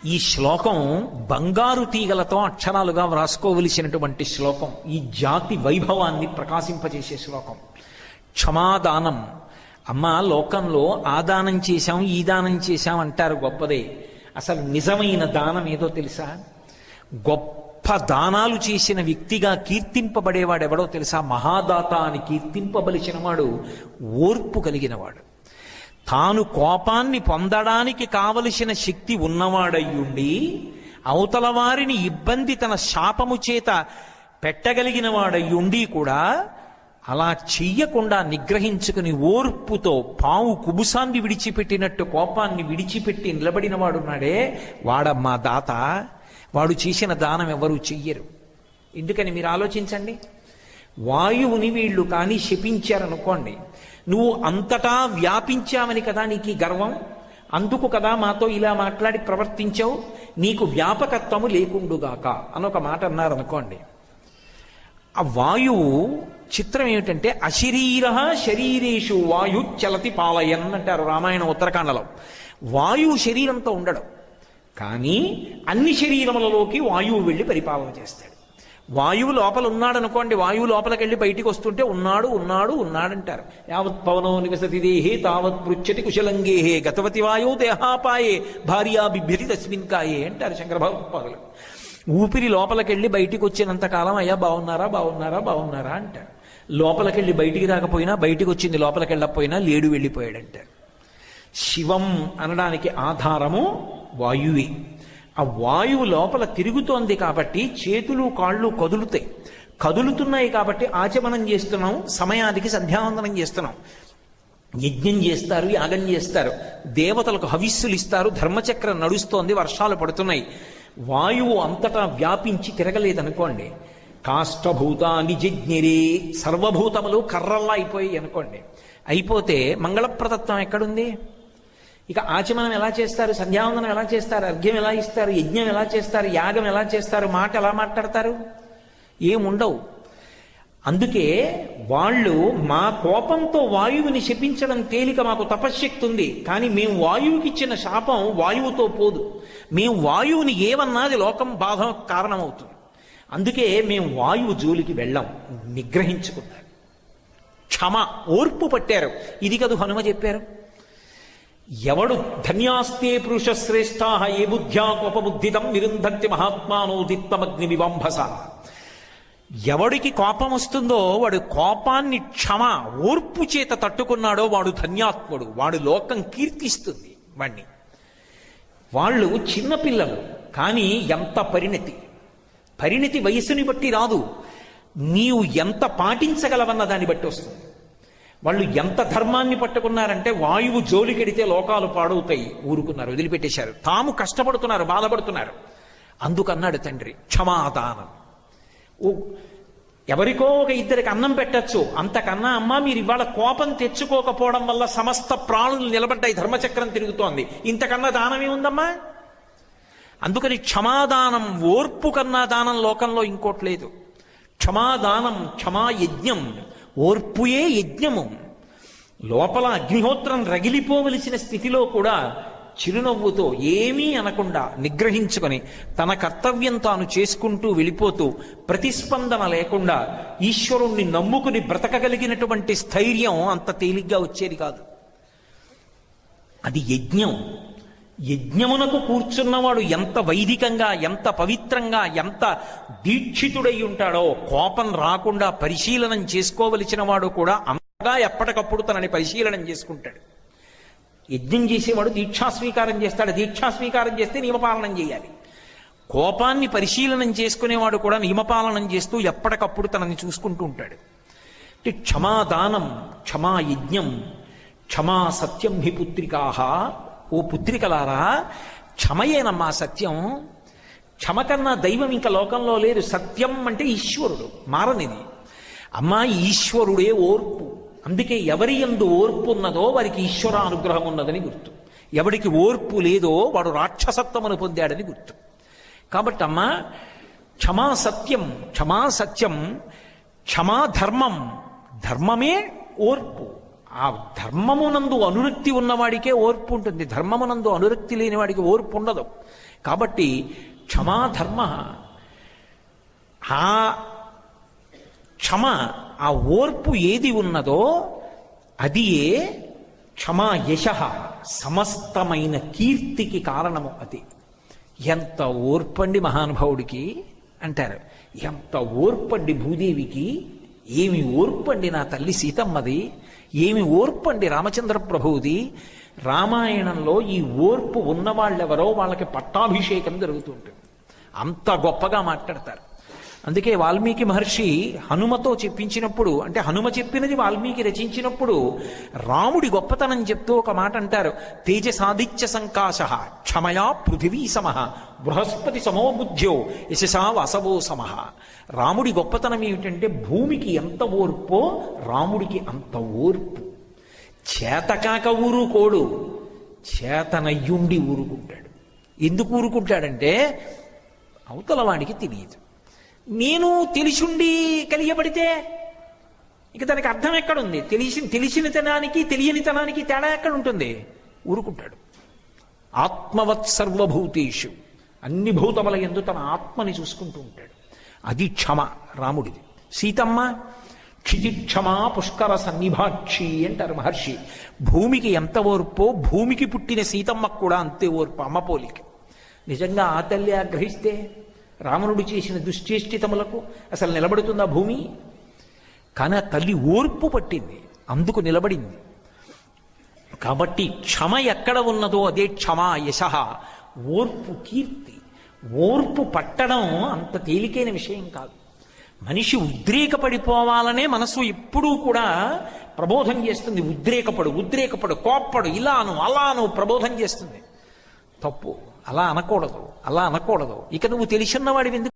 ఈ శ్లోకం బంగారు తీగలతో అక్షరాలుగా వ్రాసుకోవలసినటువంటి శ్లోకం. ఈ జాతి వైభవాన్ని ప్రకాశింపజేసే శ్లోకం. క్షమాదానం. అమ్మ, లోకంలో ఆ దానం చేశాం ఈ దానం చేశాం అంటారు, గొప్పదే. అసలు నిజమైన దానం ఏదో తెలుసా? గొప్ప దానాలు చేసిన వ్యక్తిగా కీర్తింపబడేవాడెవడో తెలుసా? మహాదాత అని కీర్తింపబలిచిన వాడు ఓర్పు కలిగినవాడు. తాను కోపాన్ని పొందడానికి కావలసిన శక్తి ఉన్నవాడయ్యుండి అవతల వారిని ఇబ్బంది తన శాపము చేత పెట్టగలిగిన వాడయ్యుండి కూడా అలా చెయ్యకుండా నిగ్రహించుకుని ఓర్పుతో పావు కుబుసాన్ని విడిచిపెట్టినట్టు కోపాన్ని విడిచిపెట్టి నిలబడిన వాడున్నాడే, వాడమ్మా దాత. వాడు చేసిన దానం ఎవరూ చెయ్యరు. ఎందుకని మీరు ఆలోచించండి. వాయువుని వీళ్ళు కానీ శపించారనుకోండి, నువ్వు అంతటా వ్యాపించావని కదా నీకు ఈ గర్వం, అందుకు కదా మాతో ఇలా మాట్లాడి ప్రవర్తించావు, నీకు వ్యాపకత్వము లేకుండుగాక అని ఒక మాట అన్నారనుకోండి. ఆ వాయువు చిత్రం ఏమిటంటే, అశరీర శరీరేషు వాయు చలతి పాలయన్ అంటారు రామాయణ ఉత్తరకాండలో. వాయువు శరీరంతో ఉండడం, కానీ అన్ని శరీరములలోకి వాయువు వెళ్ళి పరిపాలన చేస్తాడు. వాయువు లోపల ఉన్నాడనుకోండి, వాయువు లోపలికి వెళ్ళి బయటికి వస్తుంటే ఉన్నాడు ఉన్నాడు ఉన్నాడంటారు. యావత్ పవనో నివసతి దేహే తావత్ పృచ్చతి కుశలంగేహే గతవతి వాయో దేహాపాయే భార్యా బిభ్యతి తస్మిన్ కాయే అంటారు శంకర భగవత్పాదులు. ఊపిరి లోపలికెళ్ళి బయటికి వచ్చినంత కాలం అయ్యా బాగున్నారా బాగున్నారా బాగున్నారా అంటారు. లోపలికెళ్ళి బయటికి రాకపోయినా, బయటికి వచ్చింది లోపలికి వెళ్ళకపోయినా లేడు వెళ్ళిపోయాడంటారు. శివం అనడానికి ఆధారము వాయువే. ఆ వాయువు లోపల తిరుగుతోంది కాబట్టి చేతులు కాళ్ళు కదులుతాయి. కదులుతున్నాయి కాబట్టి ఆచమనం చేస్తున్నాం, సమయానికి సంధ్యావందనం చేస్తున్నాం. యజ్ఞం చేస్తారు, యాగం చేస్తారు, దేవతలకు హవిస్సులు ఇస్తారు, ధర్మచక్రం నడుస్తోంది, వర్షాలు పడుతున్నాయి. వాయువు అంతటా వ్యాపించి తిరగలేదనుకోండి, కాష్టభూతాని జజ్ఞిరే, సర్వభూతములు కర్రల్లా అయిపోయాయి అనుకోండి. అయిపోతే మంగళప్రదత్వం ఎక్కడుంది? ఇక ఆచమనం ఎలా చేస్తారు, సంధ్యావందనం ఎలా చేస్తారు, అర్ఘ్యం ఎలా ఇస్తారు, యజ్ఞం ఎలా చేస్తారు, యాగం ఎలా చేస్తారు, మాట ఎలా మాట్లాడతారు? ఏముండవు. అందుకే వాళ్ళు మా కోపంతో వాయువుని శపించడం తేలిక, మాకు తపశ్శక్తి ఉంది, కానీ మేము వాయువుకి ఇచ్చిన శాపం వాయువుతో పోదు. మేము వాయువుని ఏమన్నది లోకం బాధ కారణమవుతుంది. అందుకే మేము వాయువు జోలికి వెళ్ళాం. నిగ్రహించుకున్నారు. క్షమ, ఓర్పు పట్టారు. ఇది కదు హనుమ చెప్పారు. ఎవడు ధన్యాస్తే పురుష శ్రేష్టా ఏ బుద్ధ్యా కోపబుద్ధితం నిరుంధంతి మహాత్మానో దిత్తమగ్ని వివంభస. ఎవడికి కోపం వస్తుందో వాడు కోపాన్ని క్షమ, ఓర్పు చేత తట్టుకున్నాడో వాడు ధన్యాత్ముడు. వాడు లోకం కీర్తిస్తుంది వాణ్ణి. వాళ్ళు చిన్నపిల్లలు, కానీ ఎంత పరిణతి వయసుని బట్టి రాదు, నీవు ఎంత పాటించగలవన్న దాన్ని బట్టి వస్తుంది. వాళ్ళు ఎంత ధర్మాన్ని పట్టుకున్నారంటే, వాయువు జోలికెడితే లోకాలు పాడవుతాయి, ఊరుకున్నారు, వదిలిపెట్టేశారు. తాము కష్టపడుతున్నారు, బాధపడుతున్నారు. అందుకన్నాడు తండ్రి క్షమాదానం. ఎవరికో ఒక ఇద్దరికి అన్నం పెట్టచ్చు, అంతకన్నా అమ్మా మీరు ఇవాళ కోపం తెచ్చుకోకపోవడం వల్ల సమస్త ప్రాణులు నిలబడ్డాయి, ధర్మచక్రం తిరుగుతోంది, ఇంతకన్నా దానం ఏముందమ్మా? అందుకని క్షమాదానం, ఓర్పు కన్నా దానం లోకంలో ఇంకోట్లేదు. క్షమాదానం, క్షమాయజ్ఞం, ఓర్పుయే యజ్ఞము. లోపల అగ్నిహోత్రం రగిలిపోవలసిన స్థితిలో కూడా చిరునవ్వుతో ఏమీ అనకుండా నిగ్రహించుకొని తన కర్తవ్యం తాను చేసుకుంటూ వెళ్ళిపోతూ ప్రతిస్పందన లేకుండా ఈశ్వరుణ్ణి నమ్ముకుని బ్రతకగలిగినటువంటి స్థైర్యం అంత తేలిగ్గా వచ్చేది కాదు. అది యజ్ఞం. యజ్ఞమునకు కూర్చున్నవాడు ఎంత వైదికంగా, ఎంత పవిత్రంగా, ఎంత దీక్షితుడై ఉంటాడో, కోపం రాకుండా పరిశీలనం చేసుకోవలసిన వాడు కూడా అంతగా ఎప్పటికప్పుడు తనని పరిశీలనం చేసుకుంటాడు. యజ్ఞం చేసేవాడు దీక్షాస్వీకారం చేస్తాడు. దీక్షాస్వీకారం చేస్తే నియమపాలనం చేయాలి. కోపాన్ని పరిశీలనం చేసుకునేవాడు కూడా నియమపాలనం చేస్తూ ఎప్పటికప్పుడు తనని చూసుకుంటూ ఉంటాడు. క్షమాదానం, క్షమాయజ్ఞం, క్షమా సత్యం హి పుత్రికాహ. ఓ పుత్రికలారా, క్షమయేనమ్మా సత్యం. క్షమ కన్నా దైవం ఇంకా లోకంలో లేరు. సత్యం అంటే ఈశ్వరుడు, మారనిది. అమ్మా, ఈశ్వరుడే ఓర్పు. అందుకే ఎవరి యందు ఓర్పు ఉన్నదో వారికి ఈశ్వర అనుగ్రహం ఉన్నదని గుర్తు. ఎవడికి ఓర్పు లేదో వాడు రాక్షసత్వమును పొందాడని గుర్తు. కాబట్టి అమ్మా, క్షమా సత్యం, క్షమా సత్యం, క్షమా ధర్మం. ధర్మమే ఓర్పు. ఆ ధర్మమునందు అనురక్తి ఉన్నవాడికే ఓర్పు ఉంటుంది, ధర్మమునందు అనురక్తి లేని వాడికి ఓర్పు ఉండదు. కాబట్టి క్షమాధర్మ, ఆ క్షమ, ఆ ఓర్పు ఏది ఉన్నదో అది క్షమా యశ, సమస్తమైన కీర్తికి కారణము అది. ఎంత ఓర్పండి మహానుభావుడికి అంటారు, ఎంత ఓర్పండి భూదేవికి, ఏమి ఓర్పండి నా తల్లి సీతమ్మది, ఏమి ఓర్పండి రామచంద్ర ప్రభువుది. రామాయణంలో ఈ ఓర్పు ఉన్నవాళ్ళెవరో వాళ్ళకి పట్టాభిషేకం జరుగుతుంటుంది, అంత గొప్పగా మాట్లాడతారు. అందుకే వాల్మీకి మహర్షి హనుమతో చెప్పించినప్పుడు, అంటే హనుమ చెప్పినది వాల్మీకి రచించినప్పుడు రాముడి గొప్పతనం చెప్తూ ఒక మాట అంటారు, తేజసాదిత్య సంకాశ క్షమయా పృథివీ సమః బృహస్పతి సమో బుద్ధ్యో యశసా వసవో సమః. రాముడి గొప్పతనం ఏమిటంటే భూమికి ఎంత ఓర్పో రాముడికి అంత ఓర్పు. చేతకాక ఊరుకోడు, చేతనయ్యుండి ఊరుకుంటాడు. ఎందుకు ఊరుకుంటాడంటే అవతల వాడికి తెలియదు. నేను తెలిసుండి కలియబడితే ఇక దానికి అర్థం ఎక్కడుంది? తెలిసినతనానికి తెలియనితనానికి తేడా ఎక్కడుంటుంది? ఊరుకుంటాడు. ఆత్మవత్ సర్వభూతేషు, అన్ని భూతముల యందు తన ఆత్మని చూసుకుంటూ ఉంటాడు. అది క్షమ రాముడిది. సీతమ్మ క్షితిక్షమా పుష్కర సన్నిభాక్షి అంటారు మహర్షి. భూమికి ఎంత ఓర్పో భూమికి పుట్టిన సీతమ్మకు కూడా అంతే ఓర్పు, అమ్మ పోలిక. నిజంగా ఆ తల్లి ఆగ్రహిస్తే రావణుడు చేసిన దుశ్చేష్టితములకు అసలు నిలబడుతుందా భూమి? కానీ ఆ తల్లి ఓర్పు పట్టింది, అందుకు నిలబడింది. కాబట్టి క్షమ ఎక్కడ ఉన్నదో అదే క్షమా యశ, ఓర్పు కీర్తి. ఓర్పు పట్టడం అంత తేలికైన విషయం కాదు. మనిషి ఉద్రేకపడిపోవాలనే మనసు ఎప్పుడూ కూడా ప్రబోధం చేస్తుంది. ఉద్రేకపడు, కోప్పడు, ఇలాను అలాను ప్రబోధం చేస్తుంది. తప్పు, అలా అనకూడదు. ఇక నువ్వు తెలిసిన్నవాడివి ఎందుకు